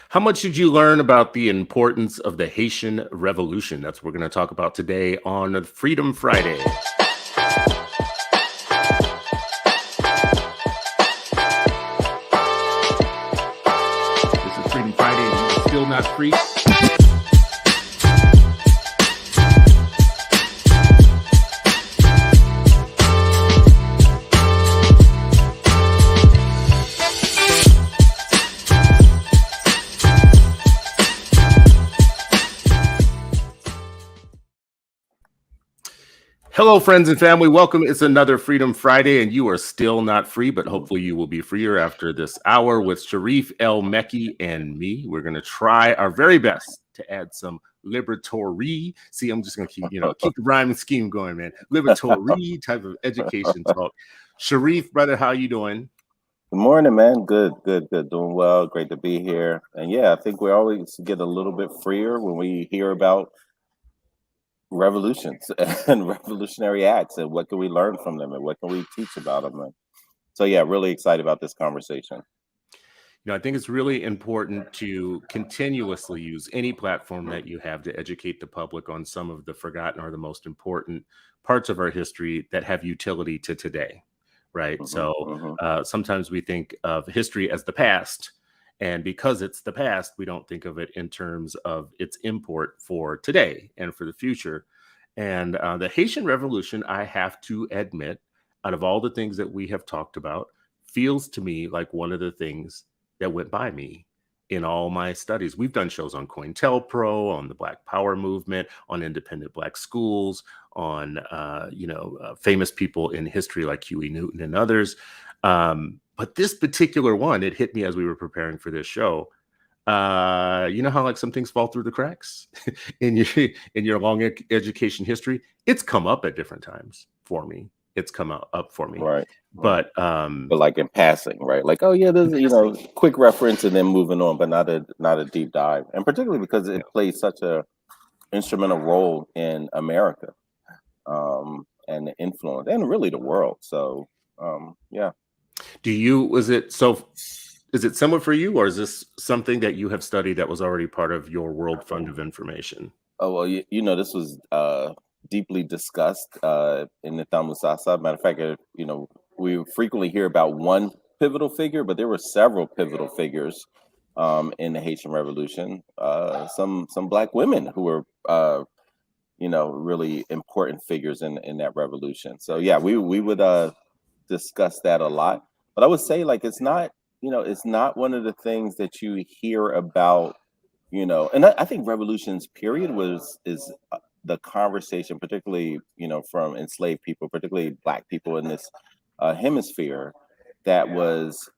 How much did you learn about the importance of the Haitian Revolution? That's what we're going to talk about today on Freedom Friday. This is Freedom Friday, and you're still not free. Hello, friends and family. Welcome. It's another Freedom Friday, and you are still not free, but hopefully you will be freer after this hour with Sharif El Mekki and me. We're going to try our very best to add some liberatory. See, I'm just going to keep the rhyming scheme going, man. Liberatory type of education talk. Sharif, brother, how you doing? Good morning, man. Good. Doing well. Great to be here. And yeah, I think we always get a little bit freer when we hear about revolutions and revolutionary acts and what can we learn from them and what can we teach about them. And so yeah, really excited about this conversation. I think it's really important to continuously use any platform that you have to educate the public on some of the forgotten or the most important parts of our history that have utility to today, right? Sometimes we think of history as the past, and because it's the past, we don't think of it in terms of its import for today and for the future. And the Haitian Revolution, I have to admit, out of all the things that we have talked about, feels to me like one of the things that went by me in all my studies. We've done shows on COINTELPRO, on the Black Power movement, on independent Black schools, on famous people in history like Huey Newton and others. But this particular one, it hit me as we were preparing for this show. You know how like some things fall through the cracks in your long education history? It's come up at different times for me. It's come up for me. Right. But like in passing, right? Like, oh yeah, there's quick reference and then moving on, but not a deep dive. And particularly because it plays such a instrumental role in America and the influence and really the world. So yeah. Is it similar for you, or is this something that you have studied that was already part of your world fund of information? Oh, well, this was deeply discussed in the Tamusasa. Matter of fact, we frequently hear about one pivotal figure, but there were several pivotal figures in the Haitian Revolution. Some Black women who were, really important figures in that revolution. So yeah, we would discuss that a lot. But I would say like it's not one of the things that you hear about, and I think revolutions period is the conversation, particularly, from enslaved people, particularly Black people in this hemisphere, that was,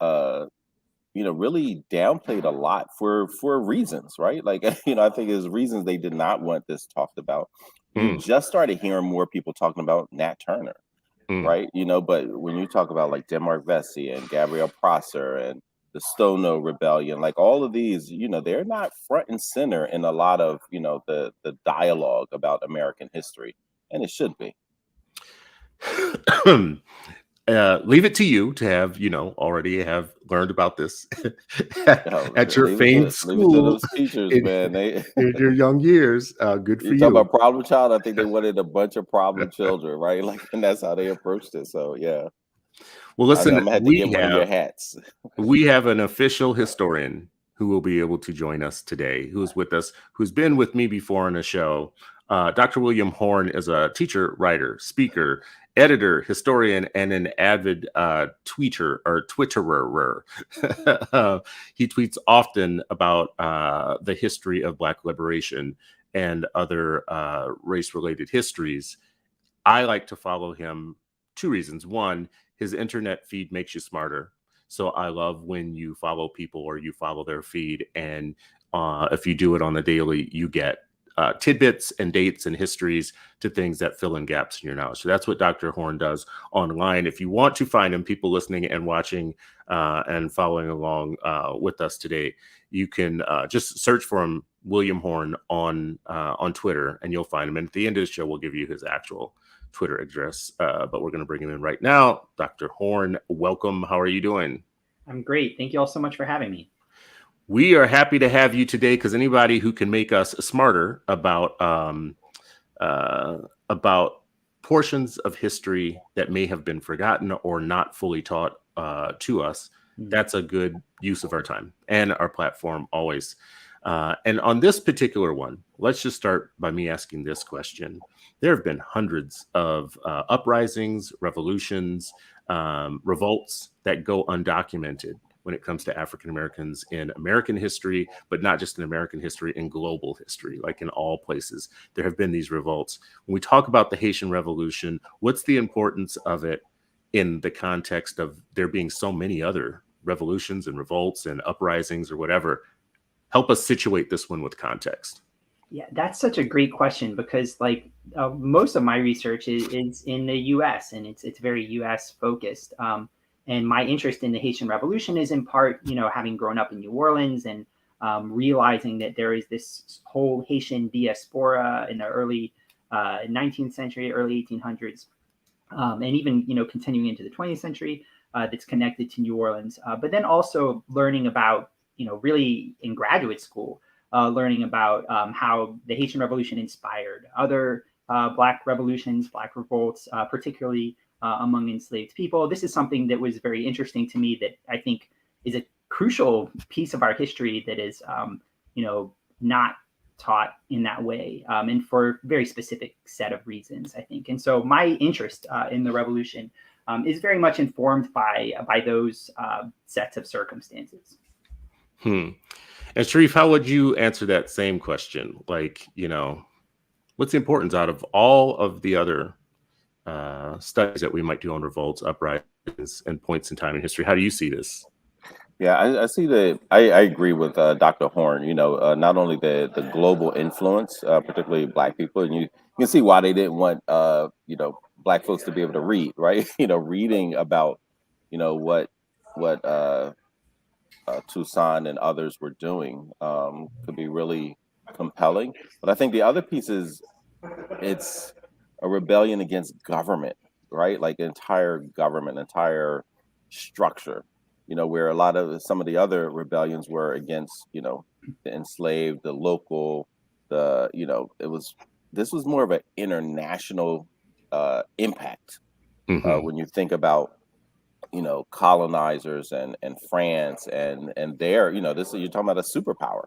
really downplayed a lot for reasons, right? Like, I think there's reasons they did not want this talked about. You just started hearing more people talking about Nat Turner. Right. But when you talk about like Denmark Vesey and Gabriel Prosser and the Stono Rebellion, like all of these, they're not front and center in a lot of, the dialogue about American history. And it should be. Leave it to you to have, already have learned about this at your famed school. Those teachers, man, in your young years. Good for you. Talk about problem child. I think they wanted a bunch of problem children, right? Like, and that's how they approached it. So yeah. Well, listen, I'm gonna have to get one of your hats. We have an official historian who will be able to join us today, who's with us, who's been with me before on a show. Dr. William Horne is a teacher, writer, speaker, editor, historian, and an avid tweeter or Twitterer. He tweets often about the history of Black liberation and other race-related histories. I like to follow him. Two reasons. One, his internet feed makes you smarter. So I love when you follow people or you follow their feed, and if you do it on the daily, you get tidbits and dates and histories to things that fill in gaps in your knowledge. So that's what Dr. Horne does online. If you want to find him, people listening and watching and following along with us today, you can just search for him, William Horne, on Twitter, and you'll find him. And at the end of the show, we'll give you his actual Twitter address, but we're going to bring him in right now. Dr. Horne, welcome. How are you doing? I'm great. Thank you all so much for having me. We are happy to have you today because anybody who can make us smarter about portions of history that may have been forgotten or not fully taught to us, that's a good use of our time and our platform always. And on this particular one, let's just start by me asking this question. There have been hundreds of uprisings, revolutions, revolts that go undocumented when it comes to African Americans in American history, but not just in American history, in global history, like in all places. There have been these revolts. When we talk about the Haitian Revolution, what's the importance of it in the context of there being so many other revolutions and revolts and uprisings or whatever? Help us situate this one with context. Yeah, that's such a great question because most of my research is in the U.S. and it's very U.S. focused. And my interest in the Haitian Revolution is in part, having grown up in New Orleans and realizing that there is this whole Haitian diaspora in the early 19th century, early 1800s, and even, continuing into the 20th century that's connected to New Orleans. But then also learning about, really in graduate school, learning about how the Haitian Revolution inspired other Black revolutions, Black revolts, particularly among enslaved people. This is something that was very interesting to me that I think is a crucial piece of our history that is, not taught in that way, and for a very specific set of reasons, I think. And so my interest in the revolution is very much informed by those sets of circumstances. And Sharif, how would you answer that same question? Like, what's the importance out of all of the other studies that we might do on revolts, uprisings, and points in time in history? How do you see this? Yeah, I see that. I agree with Dr. Horne. Not only the global influence, particularly Black people, and you can see why they didn't want Black folks to be able to read, right? Reading about what Toussaint and others were doing could be really compelling. But I think the other piece is it's a rebellion against government, right? Like entire government, entire structure. Where a lot of some of the other rebellions were against, the enslaved, the local, this was more of an international impact. When you think about, colonizers and France and there, this you're talking about a superpower.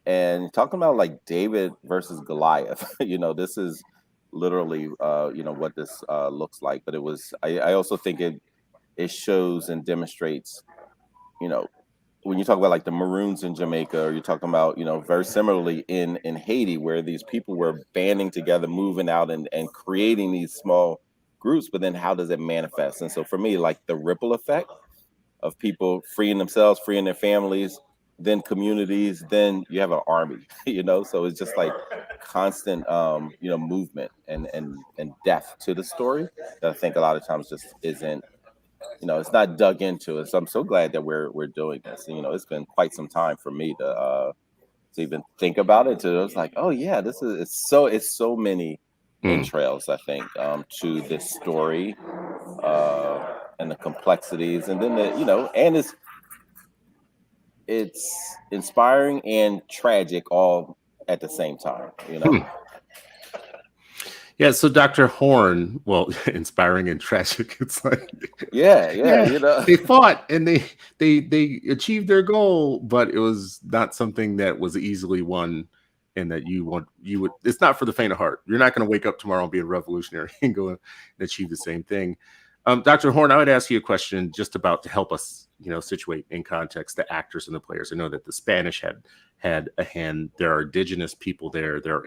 And talking about like David versus Goliath, this is literally, what this looks like. But I also think it shows and demonstrates, when you talk about like the Maroons in Jamaica, or you're talking about, very similarly in Haiti, where these people were banding together, moving out and creating these small groups, but then how does it manifest? And so for me, like the ripple effect of people freeing themselves, freeing their families, then communities, then you have an army, so it's just like constant, movement and depth to the story that I think a lot of times just isn't, it's not dug into it. So I'm so glad that we're doing this. It's been quite some time for me to even think about it. It's like, oh yeah, it's so many entrails, I think, to this story and the complexities, and then and it's inspiring and tragic all at the same time. Yeah, so Dr. Horne, well, inspiring and tragic. It's like, yeah, they fought and they achieved their goal, but it was not something that was easily won, and that you would. It's not for the faint of heart. You're not going to wake up tomorrow and be a revolutionary and go and achieve the same thing. Dr. Horne, I would ask you a question just about to help us, situate in context the actors and the players. I know that the Spanish had a hand. There are indigenous people there. There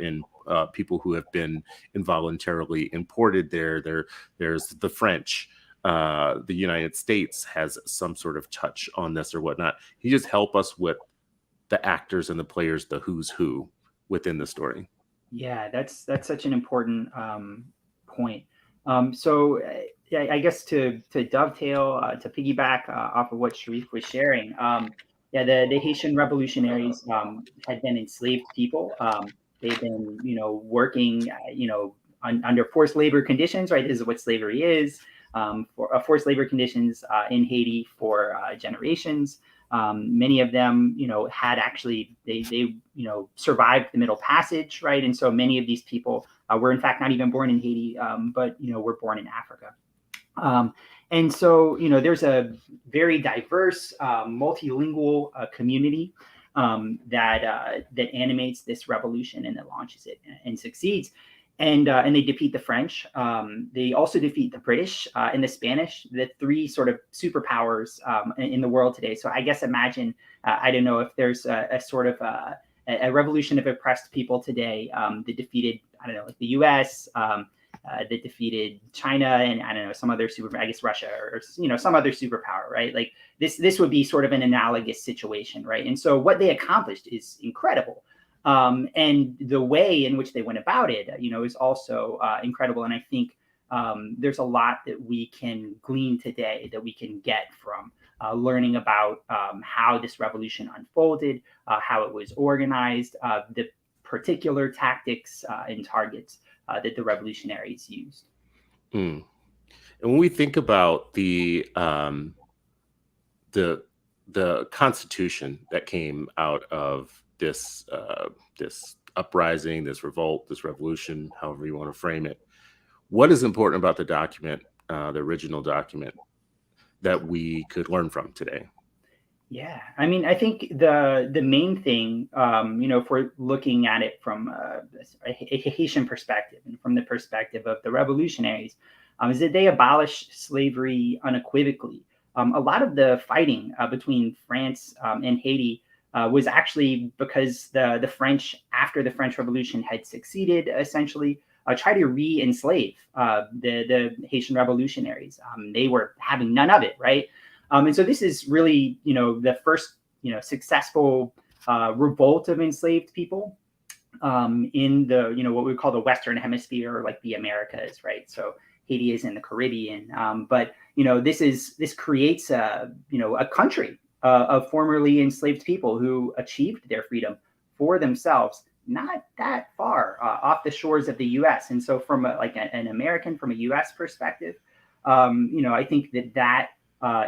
are people who have been involuntarily imported there. There's the French. The United States has some sort of touch on this or whatnot. Can you just help us with the actors and the players, the who's who within the story? Yeah, that's such an important point. So I guess to dovetail, to piggyback off of what Sharif was sharing, the Haitian revolutionaries had been enslaved people. They've been, working, under forced labor conditions, right? This is what slavery is. for forced labor conditions in Haiti for generations. Many of them, had actually they survived the Middle Passage, right? And so many of these people were in fact not even born in Haiti, but were born in Africa. And so, there's a very diverse, multilingual community that animates this revolution and that launches it and succeeds. And they defeat the French. They also defeat the British and the Spanish, the three sort of superpowers in the world today. So I guess imagine, I don't know if there's a sort of a revolution of oppressed people today that defeated, I don't know, like the U.S., that defeated China, and I don't know, some other I guess Russia, or some other superpower, right? Like this would be sort of an analogous situation, right? And so what they accomplished is incredible. And the way in which they went about it, is also incredible. And I think there's a lot that we can glean today that we can get from learning about how this revolution unfolded, how it was organized, the particular tactics and targets that the revolutionaries used. And when we think about the Constitution that came out of this uprising, this revolt, this revolution, however you want to frame it, what is important about the document, the original document, that we could learn from today? Yeah, I mean, I think the main thing, if we're looking at it from a Haitian perspective and from the perspective of the revolutionaries, is that they abolished slavery unequivocally. A lot of the fighting between France and Haiti was actually because the French, after the French Revolution had succeeded, essentially tried to re-enslave the Haitian revolutionaries. They were having none of it, right? And so this is really, the first, successful revolt of enslaved people in the, what we call the Western Hemisphere, or like the Americas, right? So Haiti is in the Caribbean, but this creates a country of formerly enslaved people who achieved their freedom for themselves, not that far off the shores of the U.S. And so from an American, from a U.S. perspective, I think that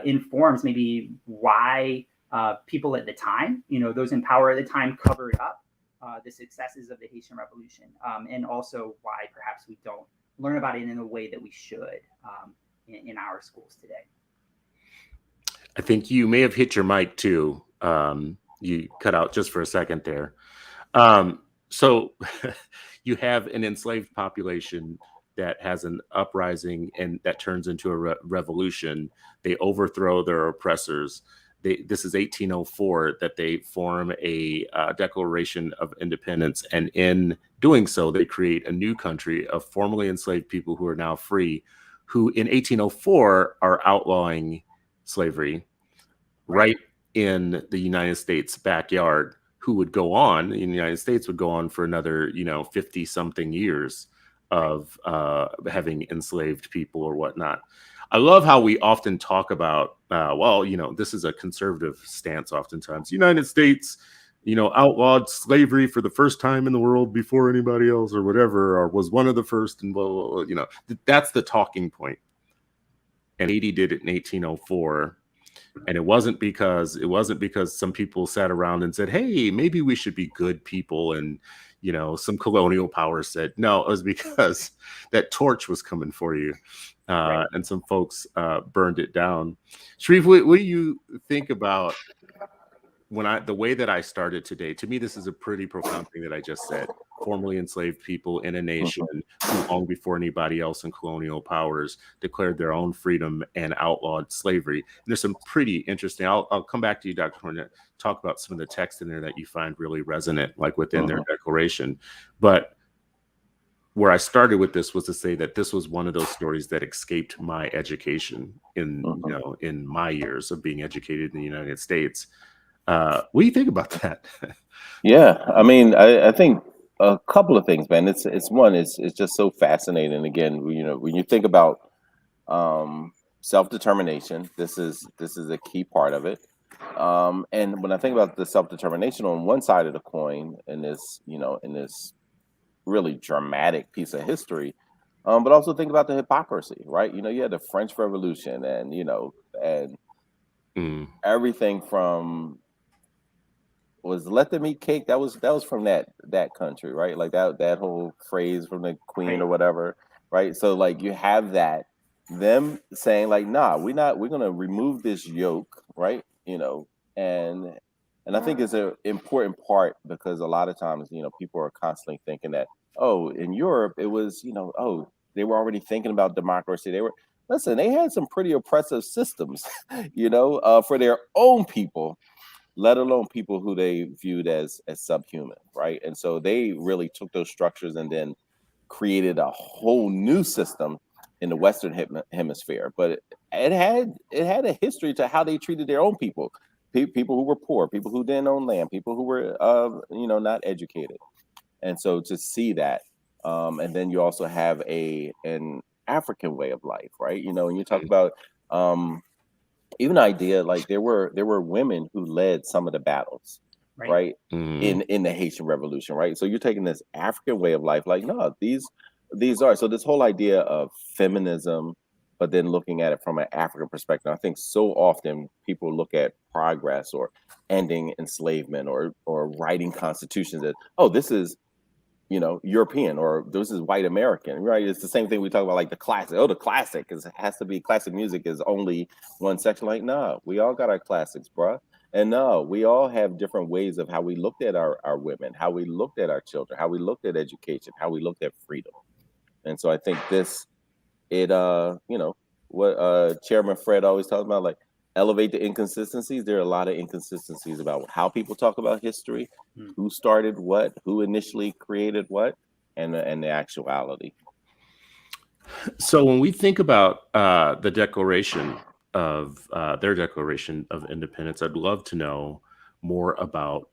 informs maybe why people at the time, those in power at the time, covered up the successes of the Haitian Revolution, and also why perhaps we don't learn about it in a way that we should in our schools today. I think you may have hit your mic too. You cut out just for a second there. So you have an enslaved population that has an uprising and that turns into a revolution. They overthrow their oppressors. This is 1804 that they form a Declaration of Independence. And in doing so, they create a new country of formerly enslaved people who are now free, who in 1804 are outlawing slavery right in the United States backyard, who would go on in the United States would go on for another, 50 something years of having enslaved people or whatnot. I love how we often talk about, this is a conservative stance oftentimes. United States, outlawed slavery for the first time in the world before anybody else or whatever, or was one of the first, and blah, blah, blah, that's the talking point. And Haiti did it in 1804. And it wasn't because some people sat around and said, hey, maybe we should be good people. And, some colonial power said, no, it was because that torch was coming for you. Right. And some folks burned it down. Sharif, what do you think about the way that I started today? To me, this is a pretty profound thing that I just said. Formerly enslaved people in a nation who, long before anybody else in colonial powers, declared their own freedom and outlawed slavery. And there's some pretty interesting, I'll come back to you, Dr. Horne, talk about some of the text in there that you find really resonant, like within their declaration. But where I started with this was to say that this was one of those stories that escaped my education in my years of being educated in the United States. What do you think about that? Yeah, I mean, I think a couple of things, man. It's just so fascinating. Again, when you think about self-determination, this is a key part of it. And when I think about the self-determination on one side of the coin, in this really dramatic piece of history, But also think about the hypocrisy, right? You had the French Revolution, and and Mm. everything from was let them eat cake. That was from that country, right? Like that whole phrase from the Queen or Right. whatever, right? So like you have that them saying like, nah, we're gonna remove this yoke, right? And I think it's an important part because a lot of times people are constantly thinking that, oh, in Europe it was oh, they were already thinking about democracy. They had some pretty oppressive systems, for their own people, let alone people who they viewed as subhuman, right? And so they really took those structures and then created a whole new system in the Western hemisphere. But it had a history to how they treated their own people, people who were poor, people who didn't own land, people who were not educated. And so to see that, and then you also have an African way of life, right? And you talk about even the idea like there were women who led some of the battles, Right. right? Mm. In the Haitian Revolution, right? So you're taking this African way of life, like, no, these are so this whole idea of feminism, but then looking at it from an African perspective. I think so often people look at progress or ending enslavement or writing constitutions as, oh, this is European, or this is white American, right? It's the same thing we talk about, like the classic. Oh, the classic has to be classic music is only one section. Like, no, we all got our classics, bruh. And no, we all have different ways of how we looked at our women, how we looked at our children, how we looked at education, how we looked at freedom. And so I think what Chairman Fred always talks about, like elevate the inconsistencies. There are a lot of inconsistencies about how people talk about history, Mm. who started what, who initially created what, and the actuality. So when we think about the declaration of their Declaration of Independence, I'd love to know more about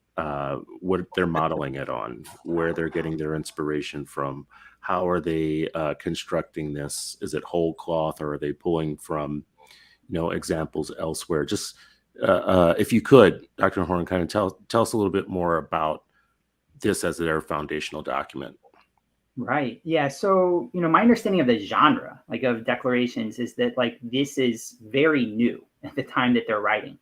what they're modeling it on, where they're getting their inspiration from. How are they constructing this? Is it whole cloth, or are they pulling from examples elsewhere? Just if you could, Dr. Horne, kind of tell us a little bit more about this as their foundational document. Right. Yeah. So, my understanding of the genre, like of declarations, is that like this is very new at the time that they're writing.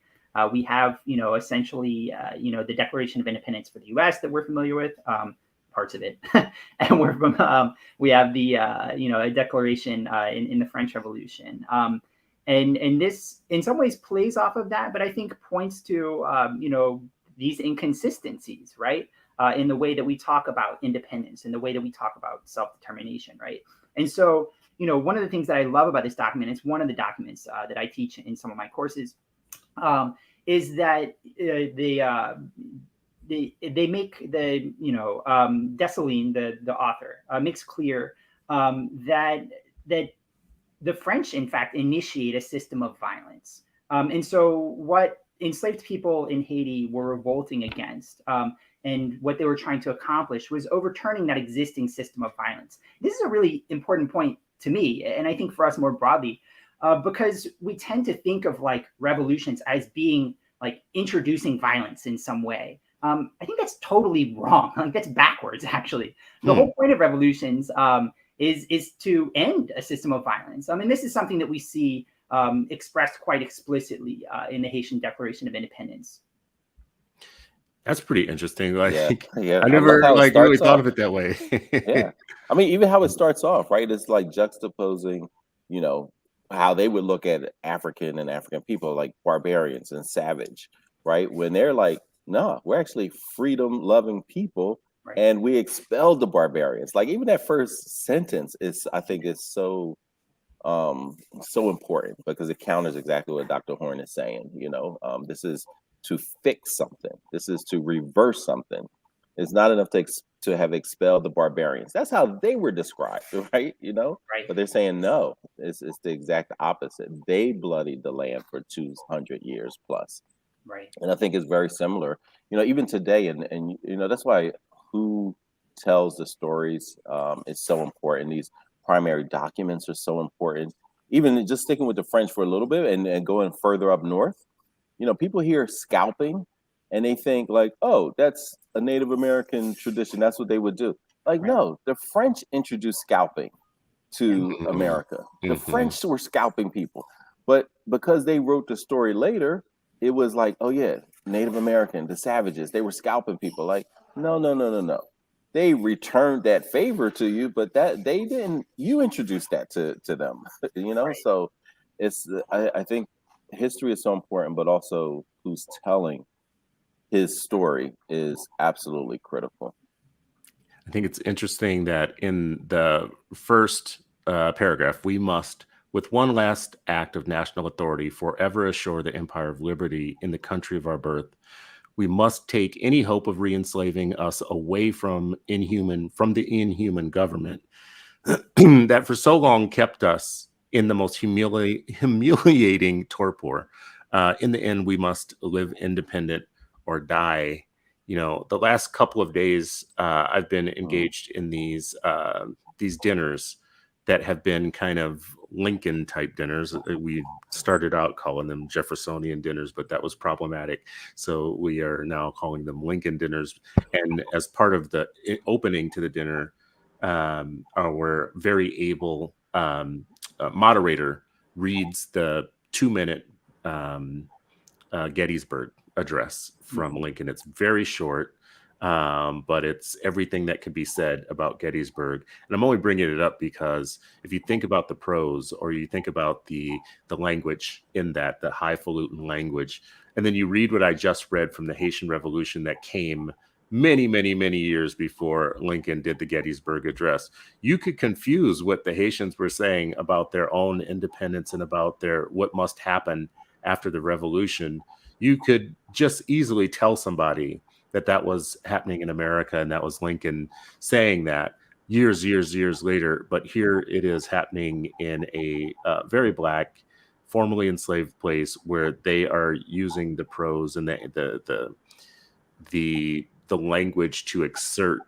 We have, essentially, the Declaration of Independence for the U.S. that we're familiar with, parts of it, and we have the, a declaration in the French Revolution, and this in some ways plays off of that, but I think points to, these inconsistencies, right? In the way that we talk about independence, in the way that we talk about self-determination, right? And so, one of the things that I love about this document, it's one of the documents that I teach in some of my courses, is that they make the, Dessalines, the author, makes clear that the French, in fact, initiate a system of violence. And so what enslaved people in Haiti were revolting against, and what they were trying to accomplish, was overturning that existing system of violence. This is a really important point to me, and I think for us more broadly, because we tend to think of like revolutions as being like introducing violence in some way. I think that's totally wrong. Like that's backwards, actually. The whole point of revolutions is to end a system of violence. I mean, this is something that we see expressed quite explicitly in the Haitian Declaration of Independence. That's pretty interesting. Like, Yeah. I I love never how it really starts thought off. of it that way. Yeah. I mean, even how it starts off, right? It's like juxtaposing, how they would look at African people like barbarians and savage, right? When they're like, no, we're actually freedom loving people, Right. and we expelled the barbarians. Like even that first sentence I think is so important because it counters exactly what Dr. Horne is saying. This is to fix something. This is to reverse something. It's not enough to have expelled the barbarians. That's how they were described, right? Right. But they're saying no. It's the exact opposite. They bloodied the land for 200 years plus. Right. And I think it's very similar, even today. And that's why who tells the stories is so important. These primary documents are so important. Even just sticking with the French for a little bit and going further up north, people hear scalping and they think like, oh, that's a Native American tradition. That's what they would do. Like, Right. no, the French introduced scalping, to Mhm. America. The Mhm. French were scalping people, but because they wrote the story later, it was like, oh yeah, Native American, the savages, they were scalping people. Like, no, no, no, no, no. They returned that favor to you, but that they didn't. You introduced that to them, you know. Right. So it's I think history is so important, but also who's telling his story is absolutely critical. I think it's interesting that in the first paragraph, we must, with one last act of national authority, forever assure the empire of liberty in the country of our birth. We must take any hope of re-enslaving us away from the inhuman government that for so long kept us in the most humiliating torpor. In the end, we must live independent or die. You know, the last couple of days, I've been engaged in these dinners that have been kind of Lincoln type dinners. We started out calling them Jeffersonian dinners, but that was problematic. So we are now calling them Lincoln dinners. And as part of the opening to the dinner, our very able moderator reads the 2-minute Gettysburg address from Lincoln. It's very short, but it's everything that can be said about Gettysburg. And I'm only bringing it up because if you think about the prose, or you think about the language in that, the highfalutin language, and then you read what I just read from the Haitian Revolution that came many, many, many years before Lincoln did the Gettysburg Address, you could confuse what the Haitians were saying about their own independence and about what must happen after the revolution. You could just easily tell somebody that was happening in America, and that was Lincoln saying that years later. But here it is happening in a very Black, formerly enslaved place where they are using the prose and the language to exert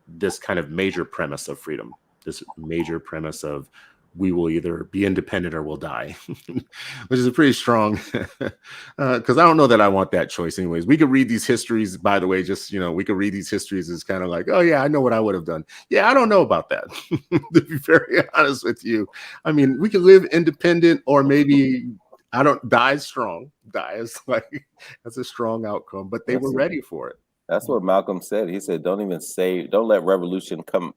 this kind of major premise of freedom, this major premise of we will either be independent or we'll die, which is a pretty strong, because I don't know that I want that choice anyways. We could read these histories, by the way, just, we could read these histories as kind of like, oh yeah, I know what I would have done. Yeah, I don't know about that, to be very honest with you. I mean, we could live independent, or maybe I don't die strong. Die is like, that's a strong outcome, but they were ready for it. That's what Malcolm said. He said, don't let the word revolution come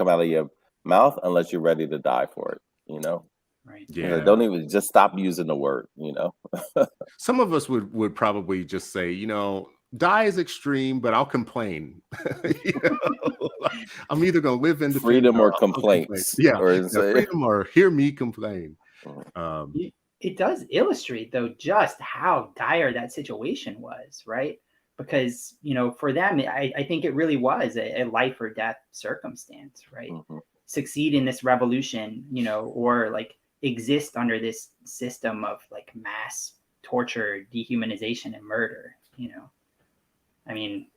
out of your mouth unless you're ready to die for it, you know? Right. Yeah. Don't even, just stop using the word, you know? Some of us would probably just say, die is extreme, but I'll complain. I'm either going to live independent Freedom or I'll complain. complaints. Yeah, Or freedom or hear me complain. It does illustrate, though, just how dire that situation was, right? Because, for them, I think it really was a life or death circumstance, right? Succeed in this revolution, or like exist under this system of like mass torture, dehumanization, and murder, I mean,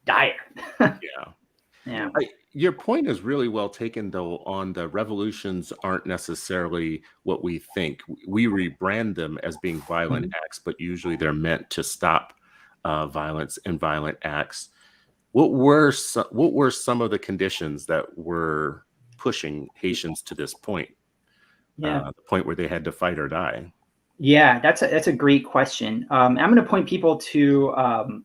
dire. Yeah. Yeah. Your point is really well taken, though, on the revolutions aren't necessarily what we think. We rebrand them as being violent acts, but usually they're meant to stop violence and violent acts. What were some of the conditions that were pushing Haitians to this point? Yeah. The point where they had to fight or die? Yeah, that's a great question. I'm going to point people to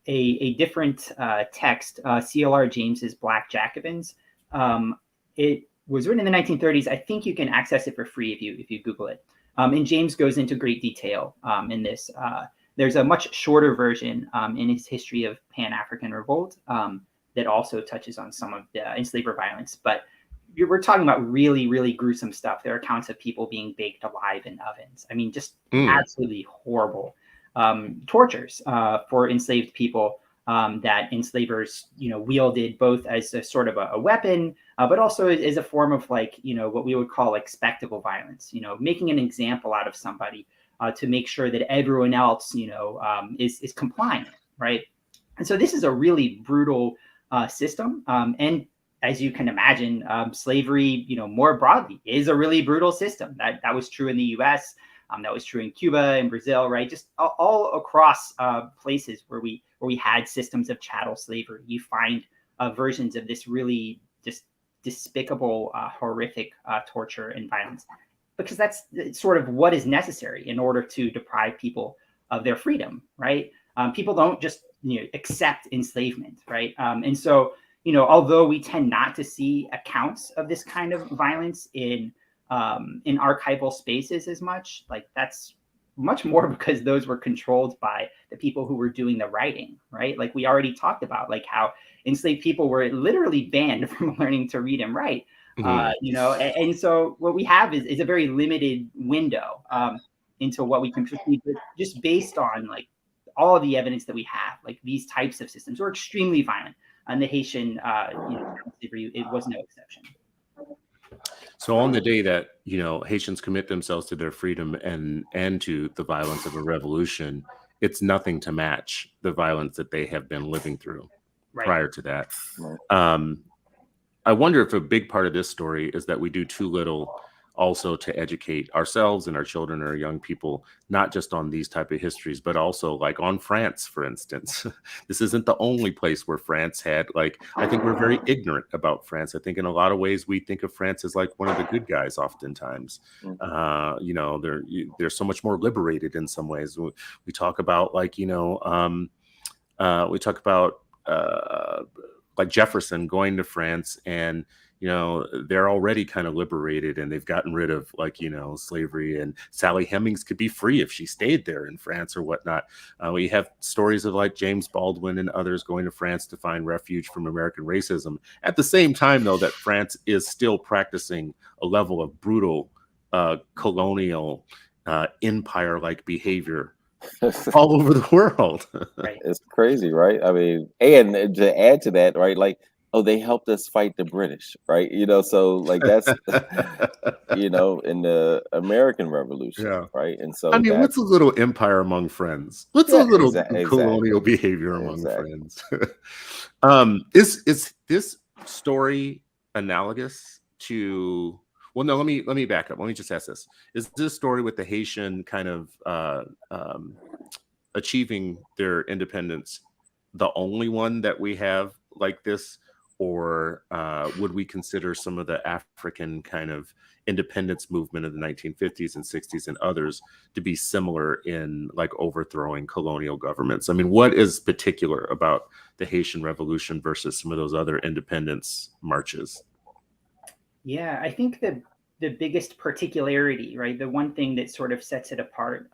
a different text, C.L.R. James's Black Jacobins. It was written in the 1930s. I think you can access it for free if you Google it. And James goes into great detail in this. There's a much shorter version in his History of Pan-African Revolt that also touches on some of the enslaver violence. But we're talking about really, really gruesome stuff. There are accounts of people being baked alive in ovens. I mean, just absolutely horrible tortures for enslaved people that enslavers, wielded both as a sort of a weapon, but also as a form of like, what we would call like spectacle violence, making an example out of somebody to make sure that everyone else, is compliant, right? And so this is a really brutal system. And as you can imagine, slavery, more broadly, is a really brutal system. That was true in the U.S. That was true in Cuba and Brazil, right? Just all across places where we had systems of chattel slavery. You find versions of this really just despicable, horrific torture and violence, because that's sort of what is necessary in order to deprive people of their freedom, right? People don't just accept enslavement, right? And so although we tend not to see accounts of this kind of violence in archival spaces as much, like that's much more because those were controlled by the people who were doing the writing, right? Like we already talked about, like how enslaved people were literally banned from learning to read and write. And so what we have is a very limited window into what we can perceive, just based on like all of the evidence that we have. Like these types of systems were extremely violent, and the Haitian slavery, it was no exception. So on the day that Haitians commit themselves to their freedom and to the violence of a revolution, it's nothing to match the violence that they have been living through prior to that. I wonder if a big part of this story is that we do too little also to educate ourselves and our children or our young people, not just on these type of histories, but also like on France, for instance. This isn't the only place where France had, like, I think we're very ignorant about France. I think in a lot of ways we think of France as like one of the good guys oftentimes. They're so much more liberated in some ways. We talk about like, like Jefferson going to France, and they're already kind of liberated and they've gotten rid of like slavery, and Sally Hemings could be free if she stayed there in France or whatnot. We have stories of like James Baldwin and others going to France to find refuge from American racism, at the same time though that France is still practicing a level of brutal colonial empire-like behavior all over the world. It's crazy, right? I mean, and to add to that, right, like, oh, they helped us fight the British, right? So like that's in the American Revolution, right? And so I mean, what's a little empire among friends? What's a little colonial behavior among friends? Is this story analogous to? Well, no. Let me back up. Let me just ask this: is this story with the Haitian kind of achieving their independence the only one that we have like this? Or would we consider some of the African kind of independence movement of the 1950s and 60s and others to be similar in like overthrowing colonial governments? I mean, what is particular about the Haitian Revolution versus some of those other independence marches? Yeah, I think the biggest particularity, right, the one thing that sort of sets it apart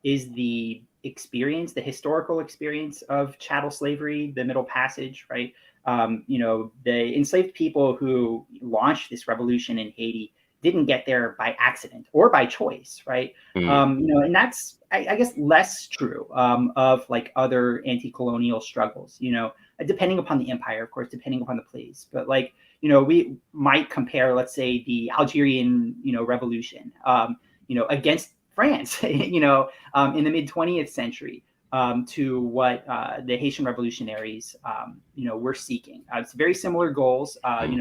is the historical experience of chattel slavery, the Middle Passage, right? The enslaved people who launched this revolution in Haiti didn't get there by accident or by choice, right? And that's, I guess, less true of like other anti-colonial struggles, depending upon the empire, of course, depending upon the place. But like, we might compare, let's say, the Algerian, revolution, against France, in the mid-20th century. To what the Haitian revolutionaries, were seeking. It's very similar goals,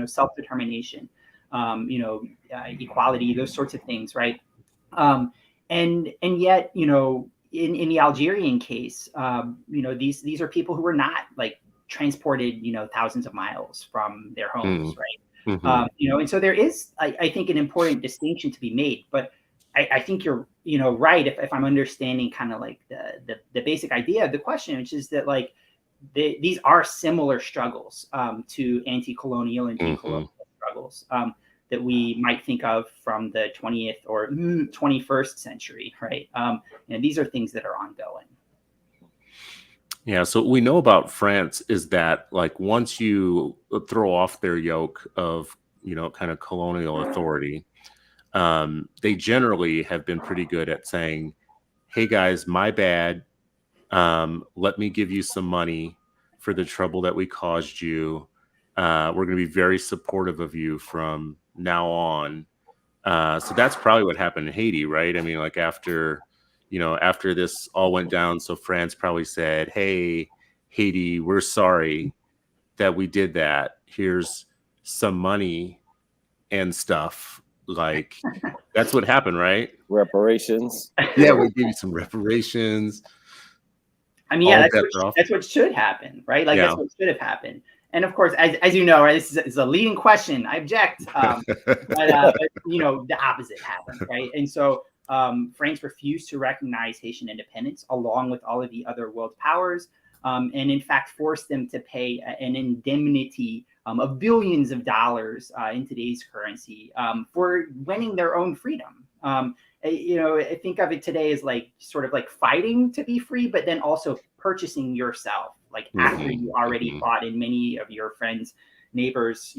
self-determination, equality, those sorts of things, right? And yet, in the Algerian case, these are people who were not like transported, thousands of miles from their homes, right? And so there is, I think, an important distinction to be made, but I think you're, right. If I'm understanding kind of like the basic idea of the question, which is that like these are similar struggles to anti-colonial and decolonial struggles that we might think of from the 20th or 21st century, right? These are things that are ongoing. Yeah. So what we know about France is that like once you throw off their yoke of kind of colonial authority, they generally have been pretty good at saying, hey guys, my bad. Let me give you some money for the trouble that we caused you. We're going to be very supportive of you from now on. So that's probably what happened in Haiti, right? I mean, like after this all went down, so France probably said, hey, Haiti, we're sorry that we did that. Here's some money and stuff. Like that's what happened, right? Reparations. Yeah, we give you some reparations. I mean, yeah, that's what should happen, right? Like that's what should have happened. And of course, as you know, right, this is a leading question. I object. But the opposite happened, right? And so France refused to recognize Haitian independence along with all of the other world powers, and in fact forced them to pay an indemnity of billions of dollars in today's currency for winning their own freedom. I think of it today as like sort of like fighting to be free, but then also purchasing yourself, like after you already fought and many of your friends, neighbors,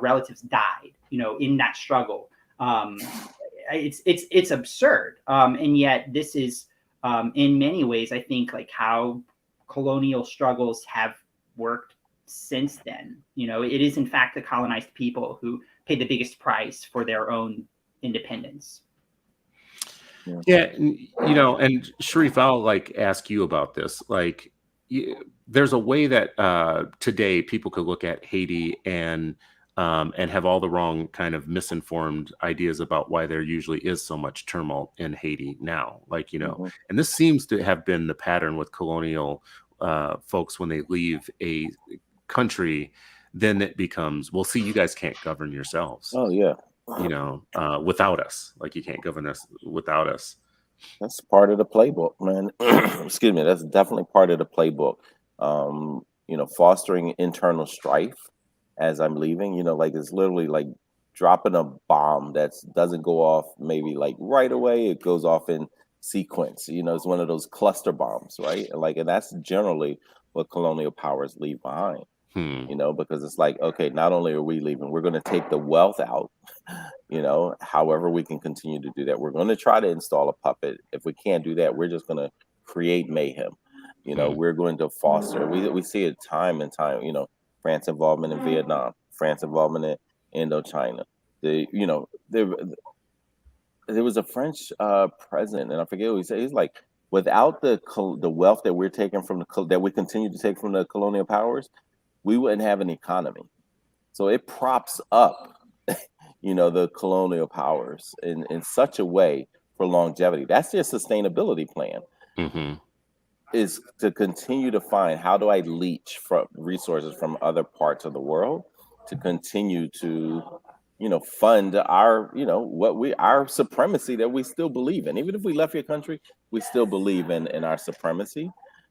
relatives died, in that struggle. It's absurd. And yet this is in many ways, I think, like how colonial struggles have worked since then. It is in fact the colonized people who paid the biggest price for their own independence. Yeah, and Sharif, I'll like ask you about this. Like, there's a way that today people could look at Haiti and have all the wrong kind of misinformed ideas about why there usually is so much turmoil in Haiti now. Like, and this seems to have been the pattern with colonial folks when they leave a country. Then it becomes, well, see, you guys can't govern yourselves. Oh yeah. Without us, like you can't govern us without us. That's part of the playbook, man. Excuse me. That's definitely part of the playbook. Fostering internal strife as I'm leaving, like it's literally like dropping a bomb that doesn't go off maybe like right away. It goes off in sequence. It's one of those cluster bombs, right? And that's generally what colonial powers leave behind. Because it's like, okay, not only are we leaving, we're going to take the wealth out, however we can continue to do that. We're going to try to install a puppet. If we can't do that, we're just going to create mayhem. We're going to foster, we see it time and time, France involvement in Vietnam, France involvement in Indochina. There was a French president, and I forget what he said. He's like, without the wealth that we're taking that we continue to take from the colonial powers, we wouldn't have an economy. So it props up, the colonial powers in such a way for longevity. That's their sustainability plan, is to continue to find, how do I leech from resources from other parts of the world to continue to, fund our, our supremacy that we still believe in. Even if we left your country, we still believe in our supremacy.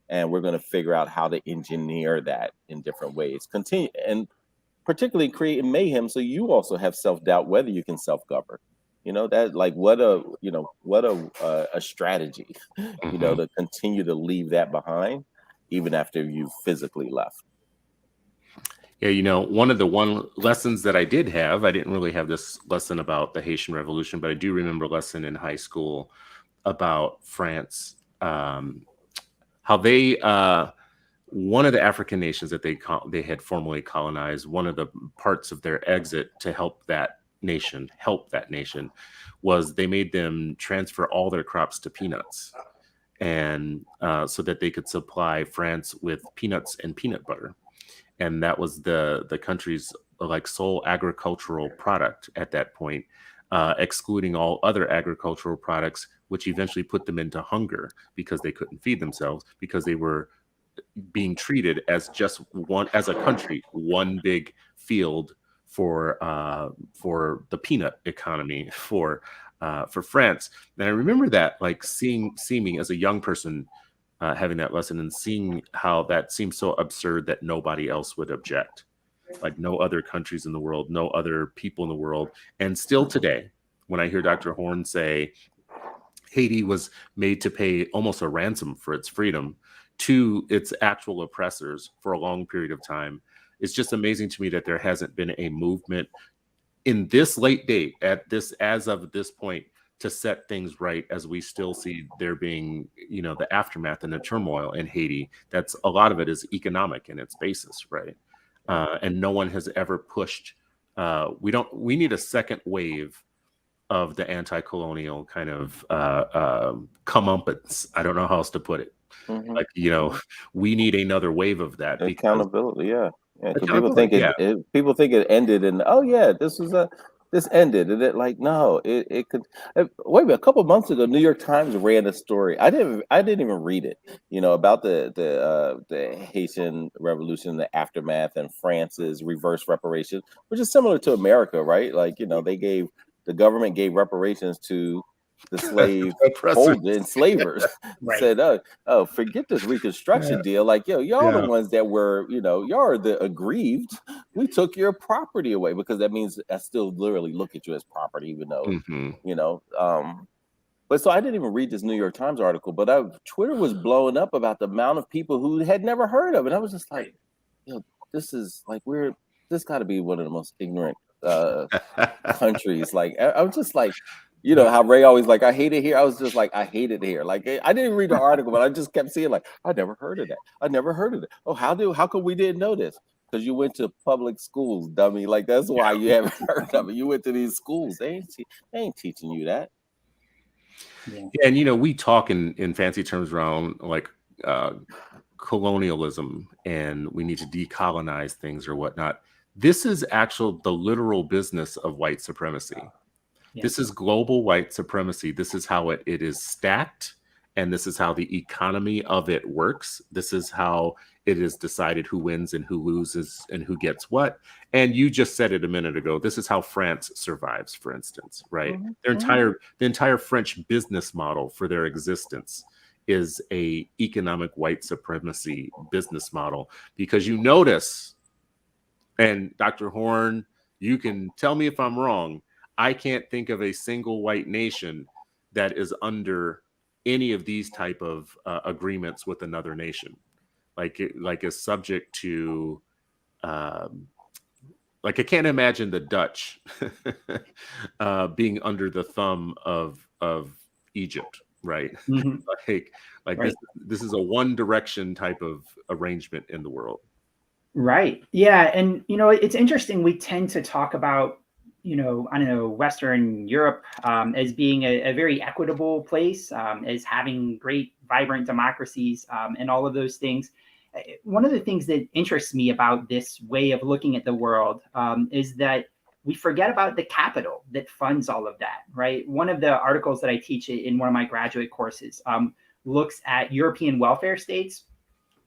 And we're going to figure out how to engineer that in different ways. Continue, and particularly creating mayhem, so you also have self-doubt whether you can self-govern. That like what a strategy, to continue to leave that behind even after you've physically left. Yeah, one of the lessons that I did have, I didn't really have this lesson about the Haitian Revolution, but I do remember a lesson in high school about France. How they, one of the African nations that they had formerly colonized, one of the parts of their exit to help that nation was they made them transfer all their crops to peanuts, and so that they could supply France with peanuts and peanut butter, and that was the country's like sole agricultural product at that point, excluding all other agricultural products, which eventually put them into hunger because they couldn't feed themselves, because they were being treated as just as a country, one big field for the peanut economy for France. And I remember that, like seeing me as a young person having that lesson and seeing how that seems so absurd that nobody else would object, like no other countries in the world, no other people in the world. And still today, when I hear Dr. Horne say Haiti was made to pay almost a ransom for its freedom to its actual oppressors for a long period of time, it's just amazing to me that there hasn't been a movement in this late date as of this point to set things right, as we still see there being, the aftermath and the turmoil in Haiti. That's a lot of it is economic in its basis, right? And no one has ever pushed. We need a second wave of the anti-colonial kind of comeuppance. I don't know how else to put it. Like, we need another wave of that. Accountability, yeah. Because people think it ended and this was this ended, and it like no, it could. Wait a minute, a couple of months ago, New York Times ran a story. I didn't even read it. About the Haitian Revolution, the aftermath, and France's reverse reparations, which is similar to America, right? Like the government gave reparations to the slave Oppressors. enslavers. Right. Said, oh, forget this Reconstruction deal. Like, y'all the ones that were, y'all are the aggrieved. We took your property away, because that means I still literally look at you as property, even though, but so I didn't even read this New York Times article, but Twitter was blowing up about the amount of people who had never heard of it. I was just like, this is like, this got to be one of the most ignorant countries. Like, I was just like, how Ray always like, I hate it here. I was just like, I hate it here. Like, I didn't read the article, but I just kept seeing like, I never heard of that. I never heard of it. Oh, how come we didn't know this? Because you went to public schools, dummy. Like, that's why you haven't heard of it. You went to these schools. They ain't teaching you that. Yeah. And we talk in fancy terms around like colonialism, and we need to decolonize things or whatnot. This is the literal business of white supremacy. Yeah. This is global white supremacy. This is how it is stacked, and this is how the economy of it works. This is how it is decided who wins and who loses and who gets what. And you just said it a minute ago. This is how France survives, for instance, right? Mm-hmm. The entire French business model for their existence is a economic white supremacy business model, because you notice, and Dr. Horne, you can tell me if I'm wrong, I can't think of a single white nation that is under any of these type of agreements with another nation, like is subject to, like I can't imagine the Dutch being under the thumb of Egypt, right? Mm-hmm. like right. This is a one direction type of arrangement in the world. Right. Yeah. And, it's interesting. We tend to talk about, Western Europe as being a very equitable place, as having great, vibrant democracies, and all of those things. One of the things that interests me about this way of looking at the world is that we forget about the capital that funds all of that, right? One of the articles that I teach in one of my graduate courses looks at European welfare states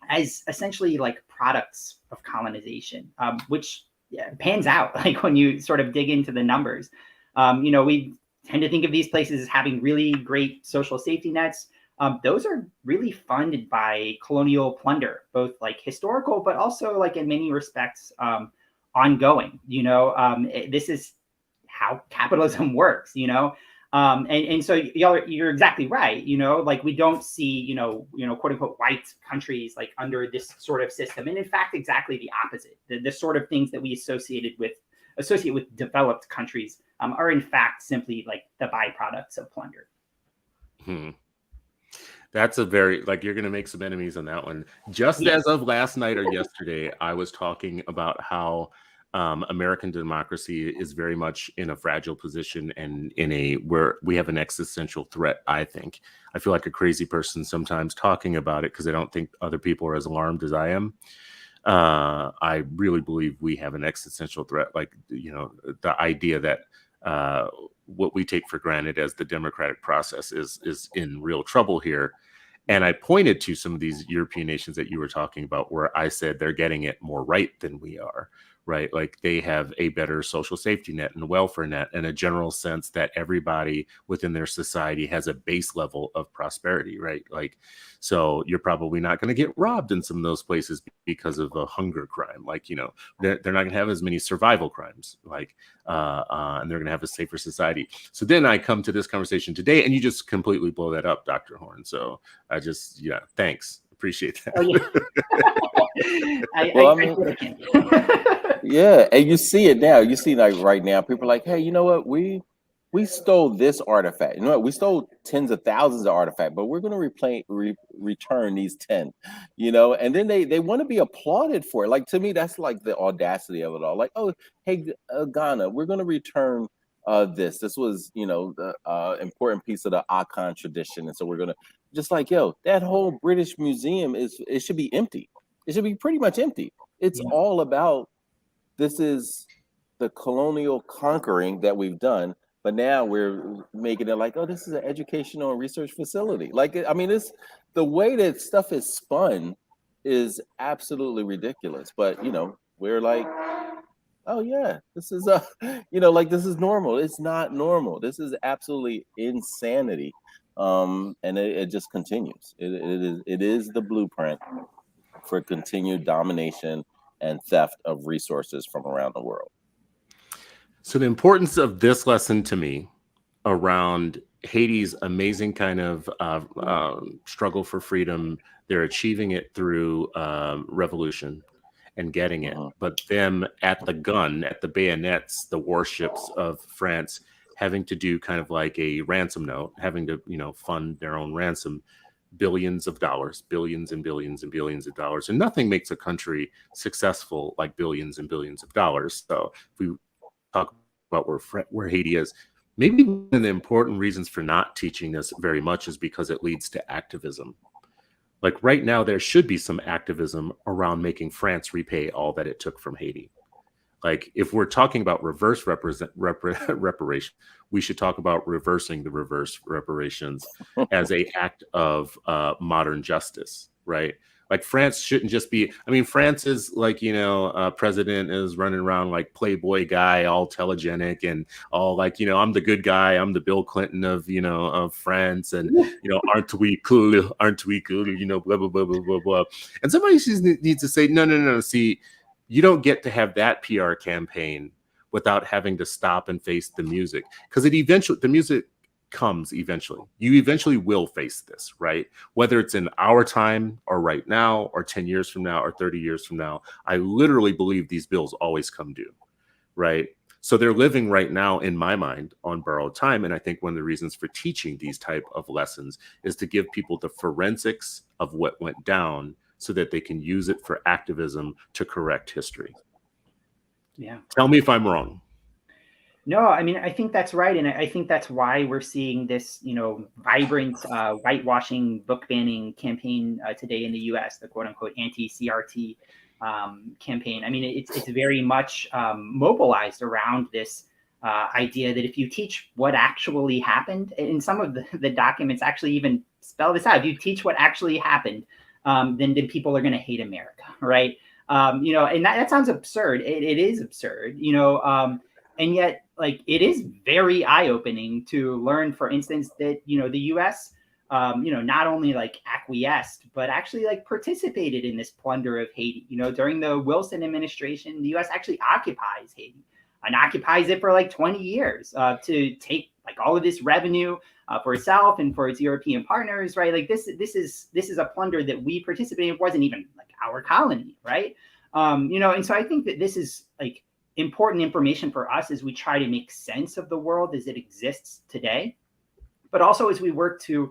as essentially like products of colonization, which pans out like when you sort of dig into the numbers. We tend to think of these places as having really great social safety nets. Those are really funded by colonial plunder, both like historical, but also like in many respects ongoing. This is how capitalism works. And so you're exactly right. Like we don't see, quote unquote white countries like under this sort of system. And in fact, exactly the opposite. The sort of things that we associate with developed countries are in fact simply like the byproducts of plunder. That's a very, like, you're going to make some enemies on that one. Just as of last night or yesterday, I was talking about how American democracy is very much in a fragile position and where we have an existential threat, I think. I feel like a crazy person sometimes talking about it because I don't think other people are as alarmed as I am. I really believe we have an existential threat, like, the idea that what we take for granted as the democratic process is in real trouble here. And I pointed to some of these European nations that you were talking about where I said they're getting it more right than we are, right? Like they have a better social safety net and welfare net and a general sense that everybody within their society has a base level of prosperity, right? Like, so you're probably not going to get robbed in some of those places because of a hunger crime. Like, they're not going to have as many survival crimes, like, and they're going to have a safer society. So then I come to this conversation today and you just completely blow that up, Dr. Horne. So I just, thanks. Appreciate that. Oh, yeah. Yeah, and you see it now. You see, like right now, people are like, "Hey, you know what? We stole this artifact. You know what? We stole tens of thousands of artifacts, but we're going to return these 10." And then they want to be applauded for it. Like, to me, that's like the audacity of it all. Like, oh, hey, Ghana, we're going to return this. This was, the important piece of the Akan tradition, and so we're going to just like, that whole British museum it should be empty. It should be pretty much empty. It's all about. This is the colonial conquering that we've done, but now we're making it like, oh, this is an educational and research facility. Like, I mean, it's the way that stuff is spun is absolutely ridiculous. But we're like, oh yeah, this is like this is normal. It's not normal. This is absolutely insanity. And it just continues. It is the blueprint for continued domination and theft of resources from around the world. So the importance of this lesson to me around Haiti's amazing kind of struggle for freedom, they're achieving it through revolution and getting it, but them at the gun, at the bayonets, the warships of France having to do kind of like a ransom note, having to, fund their own ransom, billions of dollars, billions and billions and billions of dollars. And nothing makes a country successful like billions and billions of dollars. So if we talk about where Haiti is, maybe one of the important reasons for not teaching this very much is because it leads to activism. Like right now, there should be some activism around making France repay all that it took from Haiti. Like if we're talking about reverse reparation, we should talk about reversing the reverse reparations as a act of modern justice, right? Like France shouldn't just be, I mean, France is like, president is running around like Playboy guy, all telegenic and all like, I'm the good guy. I'm the Bill Clinton of France. And, aren't we cool? Blah, blah, blah, blah, blah, blah. And somebody needs to say, no. See, you don't get to have that PR campaign without having to stop and face the music. Because the music comes eventually. You eventually will face this, right? Whether it's in our time or right now or 10 years from now or 30 years from now, I literally believe these bills always come due, right? So they're living right now, in my mind, on borrowed time. And I think one of the reasons for teaching these type of lessons is to give people the forensics of what went down so that they can use it for activism to correct history. Yeah. Tell me if I'm wrong. No, I mean, I think that's right. And I think that's why we're seeing this, vibrant whitewashing, book banning campaign today in the US, the quote unquote anti-CRT campaign. I mean, it's very much mobilized around this idea that if you teach what actually happened, and some of the documents actually even spell this out, if you teach what actually happened, then people are going to hate America, right? And that sounds absurd. It is absurd, and yet, like, it is very eye-opening to learn, for instance, that, the U.S., not only like acquiesced, but actually like participated in this plunder of Haiti. During the Wilson administration, the U.S. actually occupies Haiti and occupies it for like 20 years to take like all of this revenue for itself and for its European partners, right? Like this is a plunder that we participated in. It wasn't even like our colony, right? And so I think that this is like important information for us as we try to make sense of the world as it exists today, but also as we work to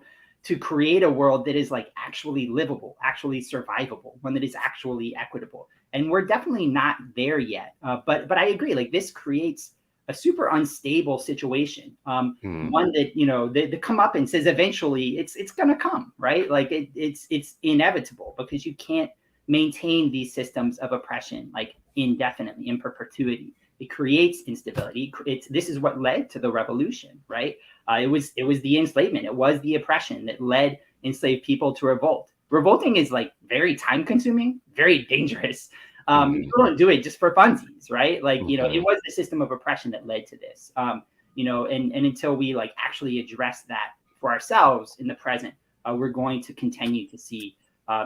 create a world that is like actually livable, actually survivable, one that is actually equitable. And we're definitely not there yet. But I agree, like this creates a super unstable situation. One that, the comeuppance says eventually it's going to come, right? Like it's inevitable because you can't maintain these systems of oppression like indefinitely, in perpetuity. It creates instability. This is what led to the revolution, right? It was the enslavement. It was the oppression that led enslaved people to revolt. Revolting is like very time consuming, very dangerous. You don't do it just for funsies, right? Like, it was the system of oppression that led to this, and until we like actually address that for ourselves in the present, we're going to continue to see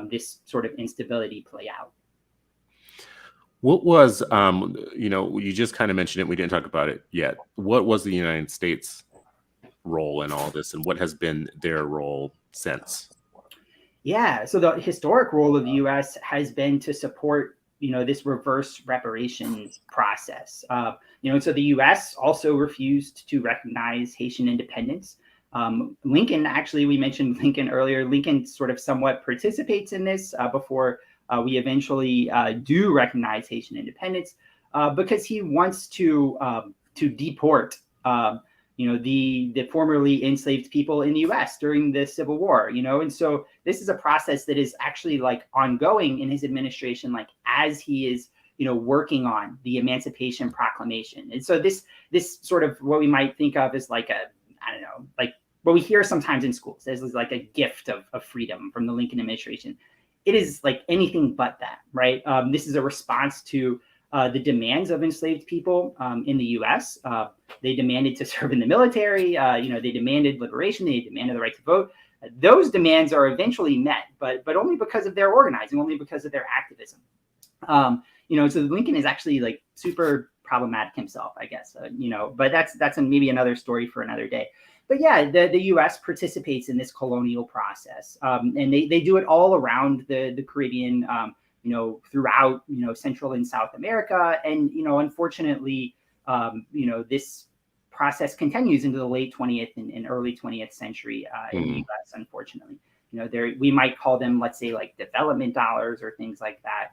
this sort of instability play out. What was, you just kind of mentioned it, we didn't talk about it yet. What was the United States' role in all this, and what has been their role since? Yeah, so the historic role of the U.S. has been to support, this reverse reparations process. And so the U.S. also refused to recognize Haitian independence. Lincoln, actually, we mentioned Lincoln earlier. Lincoln sort of somewhat participates in this before we eventually do recognize Haitian independence because he wants to deport, the formerly enslaved people in the U.S. during the Civil War, and so this is a process that is actually like ongoing in his administration, like as he is working on the Emancipation Proclamation. And so this sort of what we might think of as like like what we hear sometimes in schools as like a gift of freedom from the Lincoln administration. It is like anything but that, right? This is a response to the demands of enslaved people in the U.S. They demanded to serve in the military. They demanded liberation. They demanded the right to vote. Those demands are eventually met, but only because of their organizing, only because of their activism. So Lincoln is actually like super problematic himself, I guess. But that's maybe another story for another day. But yeah, the U.S. participates in this colonial process, and they do it all around the Caribbean, throughout Central and South America, and unfortunately, this process continues into the late 20th and early 20th century in the U.S. Unfortunately, we might call them, let's say, like development dollars or things like that.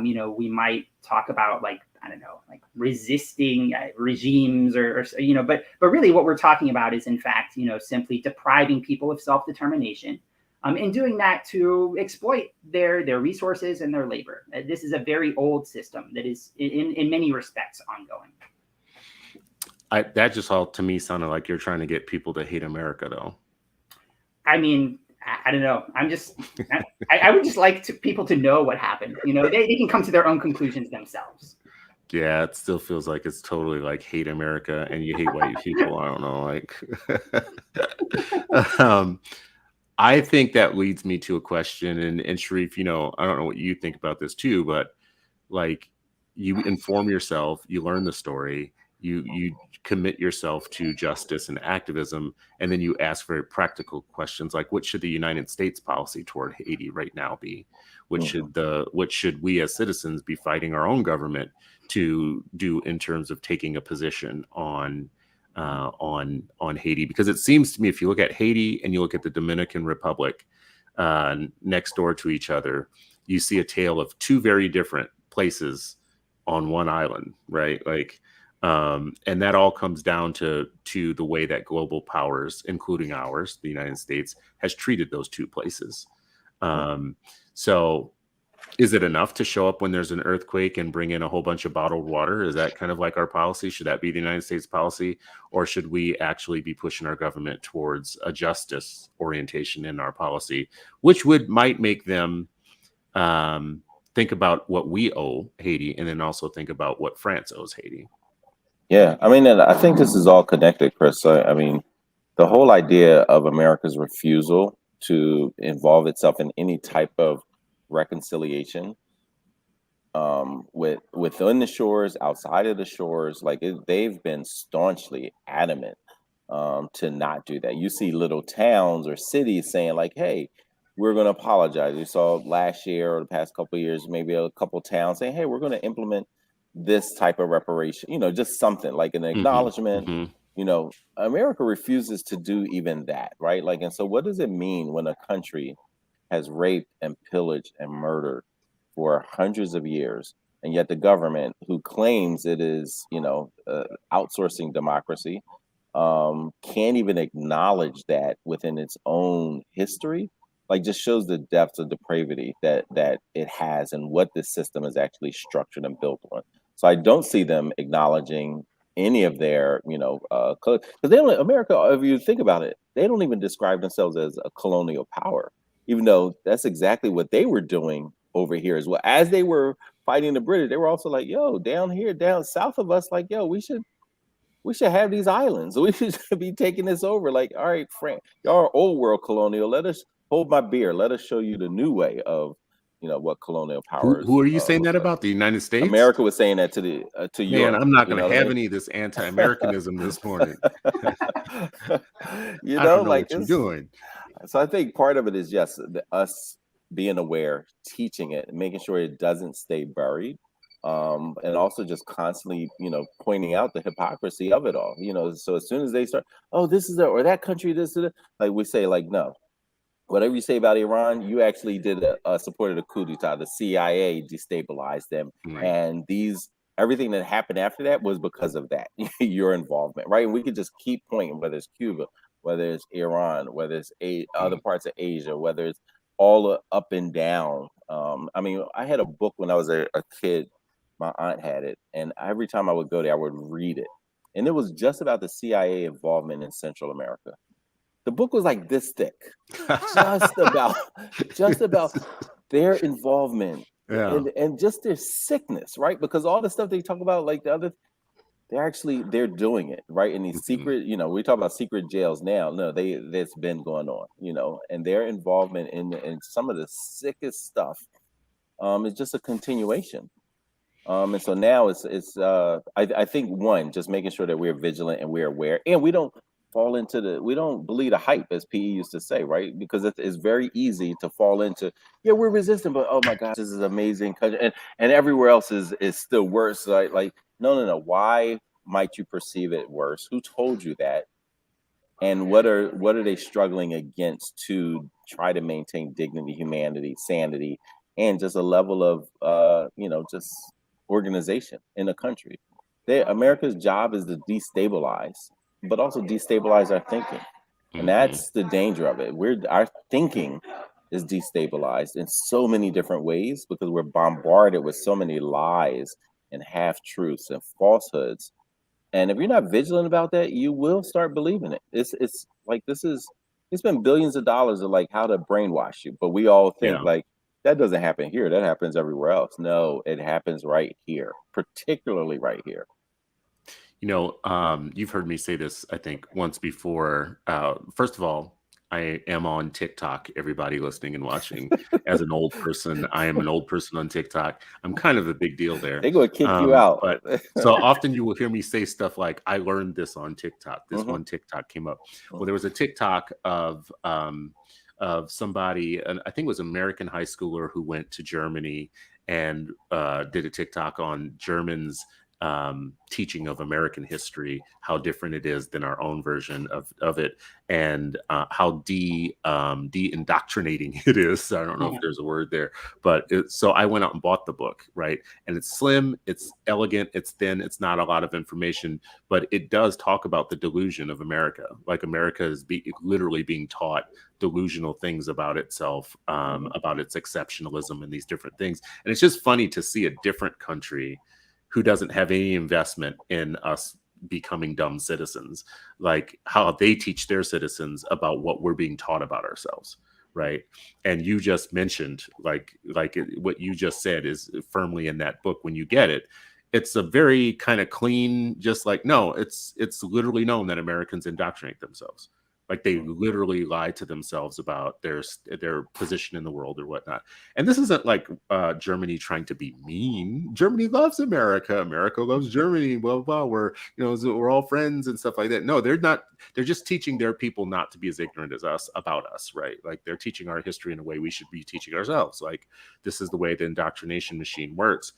We might talk about like, I don't know, like resisting regimes or but really what we're talking about is in fact, simply depriving people of self-determination and doing that to exploit their resources and their labor. This is a very old system that is in many respects ongoing. That just all to me sounded like you're trying to get people to hate America, though. I mean, I don't know. I would just like people to know what happened. They can come to their own conclusions themselves. Yeah, it still feels like it's totally like hate America and you hate white people. I don't know. I think that leads me to a question. And Sharif, I don't know what you think about this too, but like you inform yourself, you learn the story, you commit yourself to justice and activism, and then you ask very practical questions like, what should the United States policy toward Haiti right now be? What should we as citizens be fighting our own government to do in terms of taking a position on Haiti? Because it seems to me, if you look at Haiti and you look at the Dominican Republic next door to each other, you see a tale of two very different places on one island, right? Like, and that all comes down to the way that global powers, including ours, the United States, has treated those two places. So is it enough to show up when there's an earthquake and bring in a whole bunch of bottled water? Is that kind of like our policy? Should that be the United States policy? Or should we actually be pushing our government towards a justice orientation in our policy, which might make them think about what we owe Haiti and then also think about what France owes Haiti? Yeah, I mean, and I think this is all connected, Chris. I mean, the whole idea of America's refusal to involve itself in any type of reconciliation within the shores, outside of the shores, they've been staunchly adamant to not do that. You see little towns or cities saying like, hey, we're going to apologize. You saw last year or the past couple of years, maybe a couple towns saying, hey, we're going to implement this type of reparation, just something like an acknowledgement. America refuses to do even that, right? Like, and so what does it mean when a country has raped and pillaged and murdered for hundreds of years, and yet the government, who claims it is, outsourcing democracy, can't even acknowledge that within its own history? Like, just shows the depth of depravity that it has and what this system is actually structured and built on. So I don't see them acknowledging any of their, because they don't. America, if you think about it, they don't even describe themselves as a colonial power, even though that's exactly what they were doing over here as well. As they were fighting the British, they were also like, yo, down here, down south of us, like, yo, we should have these islands. We should be taking this over. Like, all right, France, y'all are old world colonial. Let us hold my beer. Let us show you the new way of, what colonial powers. Who are you saying that about? The United States? America was saying that to Europe. Man, I'm not going to have any of this anti-Americanism this morning. I don't know what you're doing. So I think part of it is just us being aware, teaching it, and making sure it doesn't stay buried. And also just constantly, pointing out the hypocrisy of it all. So as soon as they start, oh, this is or that country, this is like, we say, like, no. Whatever you say about Iran, you actually supported a coup d'etat. The CIA destabilized them, right. And everything that happened after that was because of that, your involvement, right? And we could just keep pointing, whether it's Cuba, whether it's Iran, whether it's other parts of Asia, whether it's all up and down. I mean, I had a book when I was a kid My aunt had it, and every time I would go there, I would read it. And it was just about the CIA involvement in Central America. The book was like this thick, just about their involvement Yeah. and just their sickness, right? Because all the stuff they talk about, like the other, they're doing it, right? In these secret, we talk about secret jails now. No, that's been going on, and their involvement in some of the sickest stuff is just a continuation. And so now I think one, just making sure that we're vigilant and we're aware, and we don't we don't believe the hype, as PE used to say, right? Because it's very easy to fall into, yeah, we're resistant, but oh my gosh, this is amazing, and everywhere else is still worse. Like no. Why might you perceive it worse? Who told you that? And what are they struggling against to try to maintain dignity, humanity, sanity, and just a level of just organization in a country? America's job is to destabilize, but also destabilize our thinking. And that's the danger of it. Our thinking is destabilized in so many different ways because we're bombarded with so many lies and half-truths and falsehoods. And if you're not vigilant about that, you will start believing it. It's like it's been billions of dollars of like how to brainwash you, but we all think like that doesn't happen here. That happens everywhere else. No, it happens right here, particularly right here. You've heard me say this, I think, once before. First of all, I am on TikTok, everybody listening and watching. As an old person, I am an old person on TikTok. I'm kind of a big deal there. They're going to kick you out. But so often you will hear me say stuff like, I learned this on TikTok. This one TikTok came up. Well, there was a TikTok of somebody, and I think it was an American high schooler who went to Germany and did a TikTok on Germans teaching of American history, how different it is than our own version of it, and how de-indoctrinating it is. I don't know if there's a word there, but so I went out and bought the book, right? And it's slim, it's elegant, it's thin, it's not a lot of information, but it does talk about the delusion of America. Like America is literally being taught delusional things about itself, about its exceptionalism and these different things. And it's just funny to see a different country who doesn't have any investment in us becoming dumb citizens, like how they teach their citizens about what we're being taught about ourselves, right? And you just mentioned, what you just said is firmly in that book. When you get it, it's a very kind of clean, just like, no, it's literally known that Americans indoctrinate themselves. Like they literally lie to themselves about their position in the world or whatnot. And this isn't like Germany trying to be mean. Germany loves America. America loves Germany. Blah, blah, blah. We're all friends and stuff like that. No, they're not. They're just teaching their people not to be as ignorant as us about us, right? Like they're teaching our history in a way we should be teaching ourselves. Like this is the way the indoctrination machine works.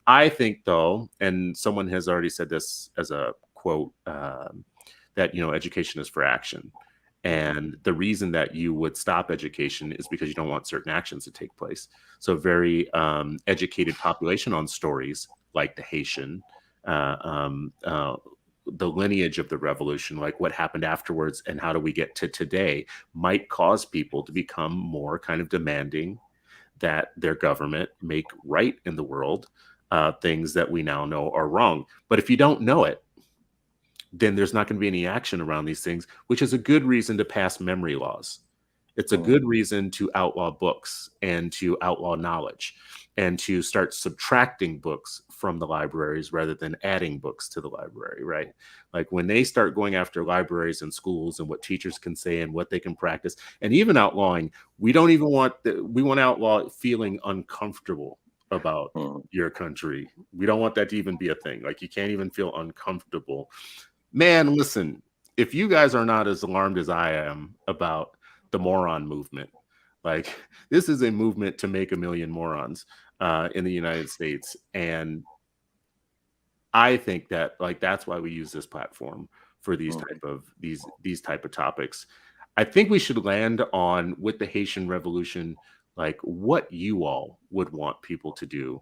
I think, though, and someone has already said this as a quote, that education is for action. And the reason that you would stop education is because you don't want certain actions to take place. So very educated population on stories like the Haitian, the lineage of the revolution, like what happened afterwards and how do we get to today, might cause people to become more kind of demanding that their government make right in the world things that we now know are wrong. But if you don't know it, then there's not going to be any action around these things, which is a good reason to pass memory laws. It's a good reason to outlaw books and to outlaw knowledge and to start subtracting books from the libraries rather than adding books to the library, right? Like when they start going after libraries and schools and what teachers can say and what they can practice, and even outlawing, we want to outlaw feeling uncomfortable about your country. We don't want that to even be a thing. Like you can't even feel uncomfortable. Man, listen, if you guys are not as alarmed as I am about the moron movement, like this is a movement to make 1 million morons in the United States. And I think that like that's why we use this platform for these type of topics. I think we should land on, with the Haitian Revolution, like what you all would want people to do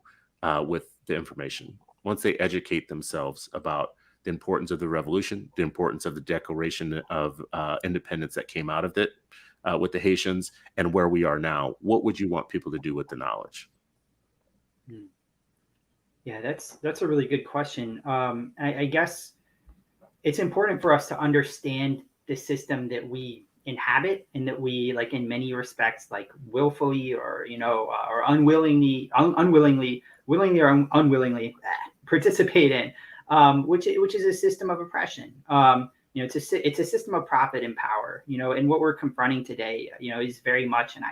with the information once they educate themselves about the importance of the revolution, the importance of the Declaration of Independence that came out of it with the Haitians, and where we are now. What would you want people to do with the knowledge? Yeah, that's a really good question. I guess it's important for us to understand the system that we inhabit and that we, like, in many respects, like, willfully or or willingly or unwillingly participate in, which is a system of oppression. It's a system of profit and power. And what we're confronting today, is very much, and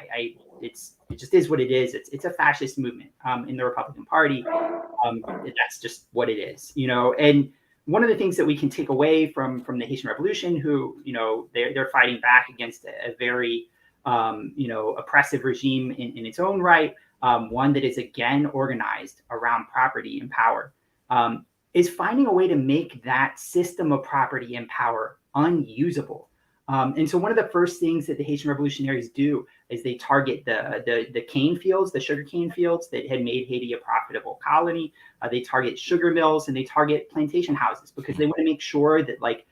it just is what it is. It's a fascist movement in the Republican Party. That's just what it is. And one of the things that we can take away from the Haitian Revolution, who they're fighting back against a very oppressive regime in its own right, one that is again organized around property and power, is finding a way to make that system of property and power unusable. And so one of the first things that the Haitian revolutionaries do is they target the cane fields, the sugar cane fields that had made Haiti a profitable colony. They target sugar mills and they target plantation houses because they want to make sure that, like,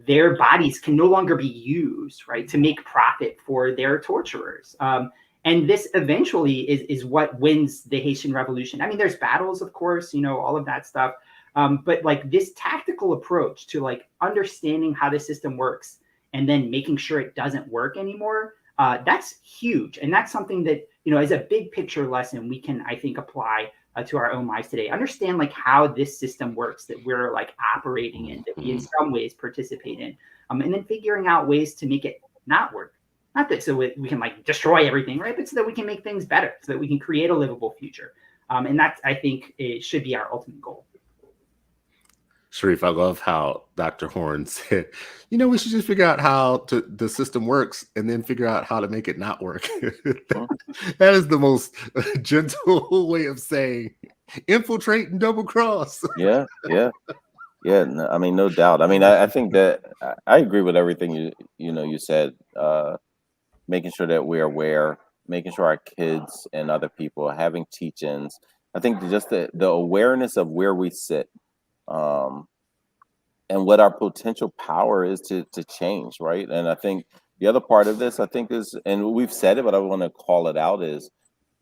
their bodies can no longer be used, right, to make profit for their torturers. And this eventually is what wins the Haitian Revolution. I mean, there's battles, of course, all of that stuff. But like this tactical approach to, like, understanding how the system works and then making sure it doesn't work anymore, that's huge. And that's something that, is a big picture lesson we can, I think, apply to our own lives today. Understand, like, how this system works that we're, like, operating in, that we in some ways participate in, and then figuring out ways to make it not work. Not that so we can, like, destroy everything, right? But so that we can make things better, so that we can create a livable future. And that's, I think, it should be our ultimate goal. Sharif, I love how Dr. Horne said, we should just figure out how the system works and then figure out how to make it not work. That is the most gentle way of saying infiltrate and double cross. Yeah. No, I mean, no doubt. I mean, I think that I agree with everything you said. Making sure that we're aware, making sure our kids and other people are having teach-ins. I think just the awareness of where we sit, and what our potential power is to change, right? And I think the other part of this, I think, is, and we've said it, but I want to call it out, is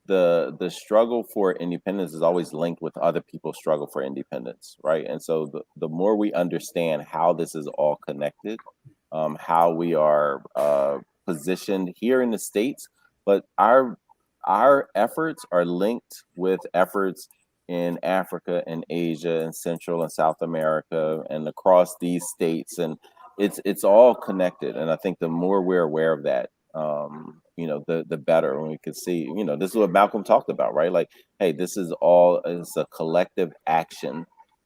the struggle for independence is always linked with other people's struggle for independence, right? And so the more we understand how this is all connected, how we are positioned here in the States, but our efforts are linked with efforts in Africa and Asia and Central and South America and across these states, and it's all connected. And I think the more we're aware of that, the better. When we can see, this is what Malcolm talked about, right? Like, hey, this is a collective action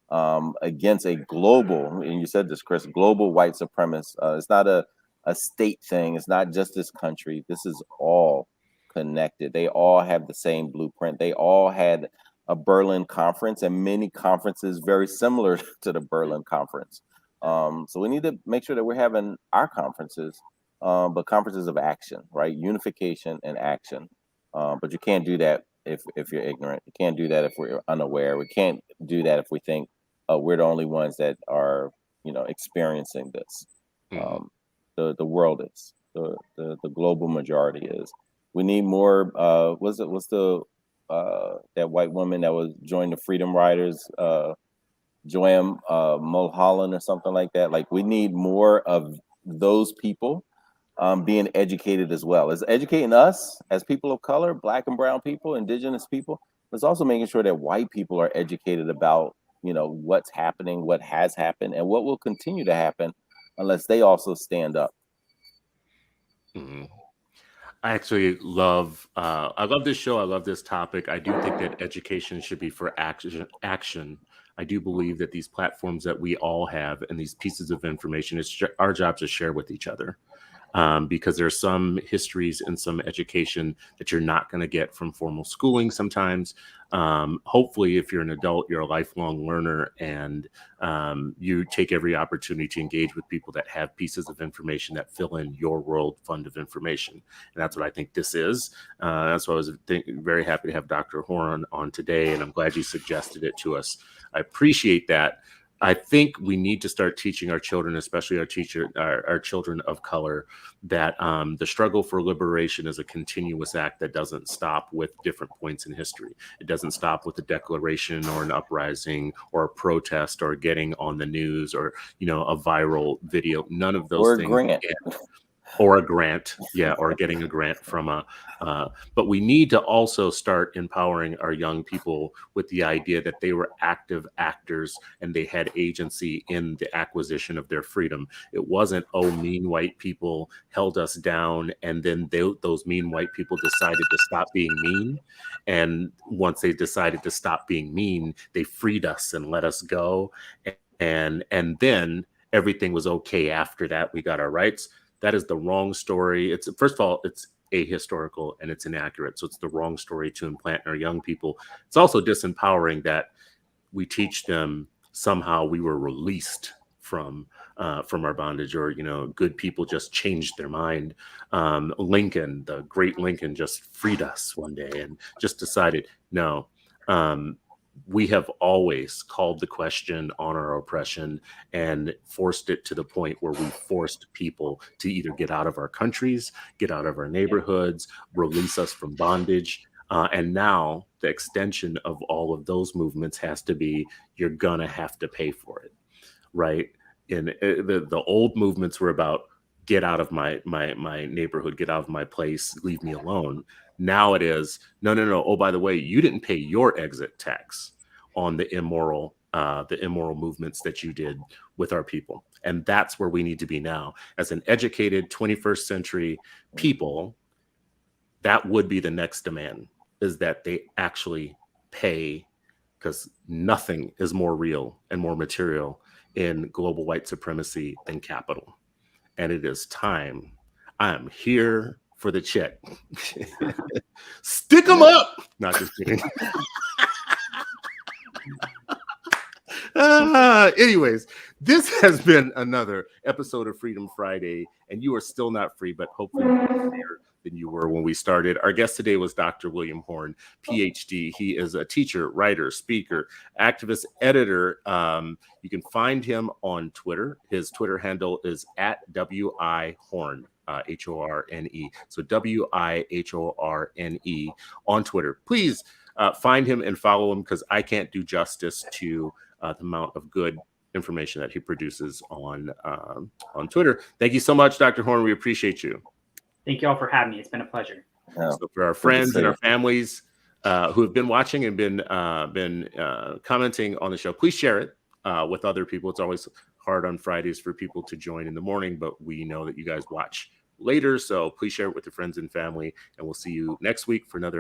against a global, and you said this, Chris, global white supremacist. It's not a state thing. It's not just this country. This is all connected. They all have the same blueprint. They all had a Berlin conference and many conferences very similar to the Berlin conference. So we need to make sure that we're having our conferences, but conferences of action, right? Unification and action. But you can't do that if you're ignorant. You can't do that if we're unaware. We can't do that if we think we're the only ones that are, experiencing this. The world is, the global majority is. We need more. What's the that white woman that was joined the Freedom Riders, Joanne Mulholland or something like that. Like, we need more of those people being educated as well. It's educating us as people of color, Black and brown people, indigenous people. It's also making sure that white people are educated about, what's happening, what has happened, and what will continue to happen unless they also stand up. I actually love, I love this show. I love this topic. I do think that education should be for action. I do believe that these platforms that we all have and these pieces of information, it's our job to share with each other. Because there's some histories and some education that you're not going to get from formal schooling sometimes. Hopefully, if you're an adult, you're a lifelong learner, and you take every opportunity to engage with people that have pieces of information that fill in your world fund of information. And that's what I think this is. That's why I was very happy to have Dr. Horne on today, and I'm glad you suggested it to us. I appreciate that. I think we need to start teaching our children, especially our children of color, that the struggle for liberation is a continuous act that doesn't stop with different points in history. It doesn't stop with a declaration or an uprising or a protest or getting on the news or, a viral video. None of those things. Or a grant, or getting a grant from but we need to also start empowering our young people with the idea that they were active actors and they had agency in the acquisition of their freedom. It wasn't, mean white people held us down, and then those mean white people decided to stop being mean. And once they decided to stop being mean, they freed us and let us go. And then everything was okay after that. We got our rights. That is the wrong story. First of all, it's ahistorical and it's inaccurate. So it's the wrong story to implant in our young people. It's also disempowering that we teach them somehow we were released from our bondage, or, good people just changed their mind. Lincoln, the great Lincoln, just freed us one day and just decided, no. We have always called the question on our oppression and forced it to the point where we forced people to either get out of our countries, get out of our neighborhoods, release us from bondage. And now the extension of all of those movements has to be, you're gonna have to pay for it, right? And the old movements were about, get out of my neighborhood, get out of my place, leave me alone. Now it is, no. Oh, by the way, you didn't pay your exit tax on the immoral movements that you did with our people. And that's where we need to be now. As an educated 21st century people, that would be the next demand, is that they actually pay, because nothing is more real and more material in global white supremacy than capital. And it is time. I'm here for the check. Stick them up. Not just kidding. Anyways, this has been another episode of Freedom Friday, and you are still not free, but hopefully you're freer than you were when we started. Our guest today was Dr. William Horne, PhD. He is a teacher, writer, speaker, activist, editor. You can find him on Twitter. His Twitter handle is @WIHorne. Horne. So WIHorne on Twitter. Please find him and follow him, because I can't do justice to the amount of good information that he produces on Twitter. Thank you so much, Dr. Horne. We appreciate you. Thank you all for having me. It's been a pleasure. So for our friends and our families who have been watching and been commenting on the show, please share it with other people. It's always hard on Fridays for people to join in the morning, but we know that you guys watch later. So please share it with your friends and family, and we'll see you next week for another